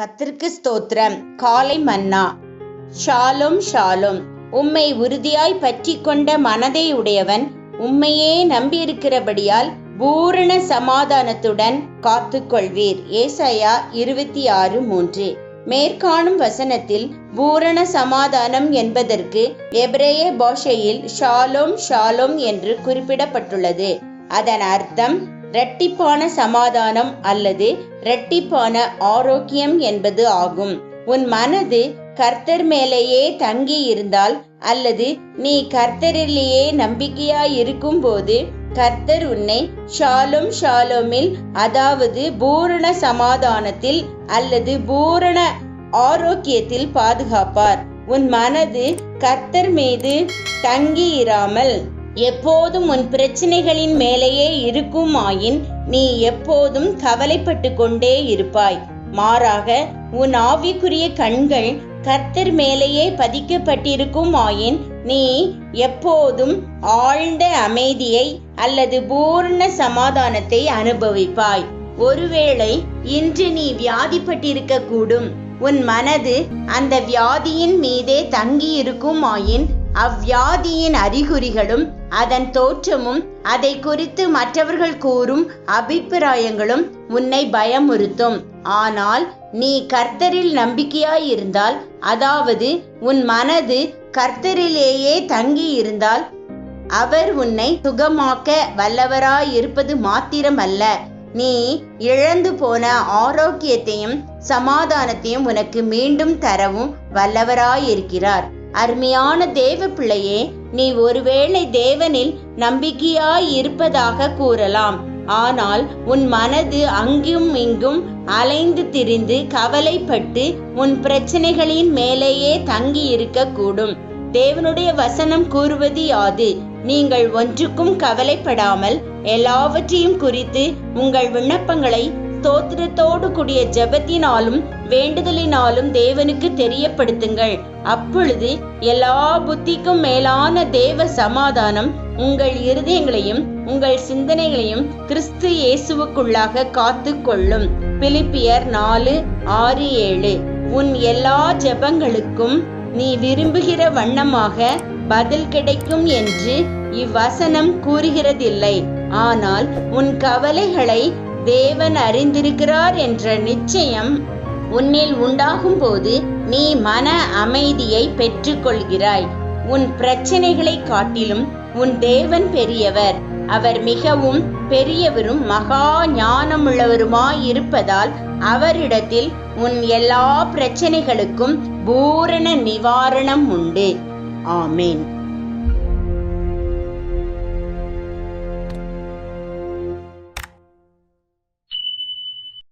கர்த்தருக்கு ஸ்தோத்திரம். காலை மன்னா. Shalom Shalom. உம்மை உறுதியாய் பற்றி கொண்ட மனதை உடையவன் உம்மையே நம்பியிருக்கிறபடியால் பூரண சமாதானத்துடன் காத்துக்கொள்வீர். ஏசாயா 26:3. மேற்காணும் வசனத்தில் பூரண சமாதானம் என்பதற்கு எபிரேய பாஷையில் ஷாலோம் ஷாலோம் என்று குறிப்பிடப்பட்டுள்ளது. அதன் அர்த்தம் இரட்டிப்பான சமாதானம் அல்லது இரட்டிப்பான ஆரோக்கியம் என்பது ஆகும். உன் மனது கர்த்தர் மேலேயே தங்கி இருந்தால் அல்லது நீ கர்த்தரிலேயே நம்பிக்கையாய் இருக்கும் போது கர்த்தர் உன்னை ஷாலோம் ஷாலோமில், அதாவது பூரண சமாதானத்தில் அல்லது பூரண ஆரோக்கியத்தில் பாதுகாப்பார். உன் மனது கர்த்தர் மீது தங்கி இராமல் எப்போதும் உன் பிரச்சனைகளின் மேலேயே இருக்குமாயின் நீ எப்போதும் கவலைப்பட்டு கொண்டே இருப்பாய். மாறாக உன் ஆவிக்குரிய கண்கள் கர்த்தர் மேலேயே பதிக்கப்பட்டிருக்குமாயின் நீ எப்போதும் ஆழ்ந்த அமைதியை அல்லது பூரண சமாதானத்தை அனுபவிப்பாய். ஒருவேளை இன்று நீ வியாதிப்பட்டிருக்க கூடும். உன் மனது அந்த வியாதியின் மீதே தங்கி இருக்குமாயின் அவ்வியாதியின் அறிகுறிகளும் அதன் தோற்றமும் அதை குறித்து மற்றவர்கள் கூறும் அபிப்பிராயங்களும் உன்னை பயமுறுத்தும். ஆனால் நீ கர்த்தரில் நம்பிக்கையாய் இருந்தால், அதாவது உன் மனது கர்த்தரிலேயே தங்கி இருந்தால், அவர் உன்னை சுகமாக்க வல்லவராய் இருப்பது மாத்திரமல்ல, நீ இழந்து போன ஆரோக்கியத்தையும் சமாதானத்தையும் உனக்கு மீண்டும் தரவும் வல்லவராயிருக்கிறார். அருமையான தேவ பிள்ளையே, நீ ஒருவேளை தேவனில் நம்பிக்கையாய் இருப்பதாக கூறலாம். ஆனால் உன் மனது அங்கும் இங்கும் அலைந்து திரிந்து கவலைப்பட்டு உன் பிரச்சனைகளின் மேலேயே தங்கி இருக்க கூடும். தேவனுடைய வசனம் கூறுவது யாது? நீங்கள் ஒன்றுக்கும் கவலைப்படாமல் எல்லாவற்றையும் குறித்து உங்கள் விண்ணப்பங்களை ஸ்தோத்திரத்தோடு கூடிய ஜெபத்தினாலும் வேண்டுதலினாலும் தேவனுக்கு தெரியப்படுத்துங்கள். அப்பொழுது எல்லா புத்திக்கும் மேலான தேவ சமாதானம் உங்கள் இருதயங்களையும் உங்கள் சிந்தனைகளையும் கிறிஸ்து இயேசுவுக்குள்ளாக காத்து கொள்ளும். பிலிப்பியர் 4:6-7. உன் எல்லா ஜெபங்களுக்கும் நீ விரும்புகிற வண்ணமாக பதில் கிடைக்கும் என்று இவ்வசனம் கூறுகிறதில்லை. ஆனால் உன் கவலைகளை தேவன் அறிந்திருக்கிறார் என்ற நிச்சயம் உன்னில் உண்டாகும் போது நீ மன அமைதியை பெற்றுக்கொள்கிறாய். உன் பிரச்சனைகளை காட்டிலும் உன் தேவன் பெரியவர். அவர் மிகவும் பெரியவரும் மகா ஞானமுள்ளவருமாய் இருப்பதால் அவரிடத்தில் உன் எல்லா பிரச்சனைகளுக்கும் பூரண நிவாரணம் உண்டு. ஆமேன்.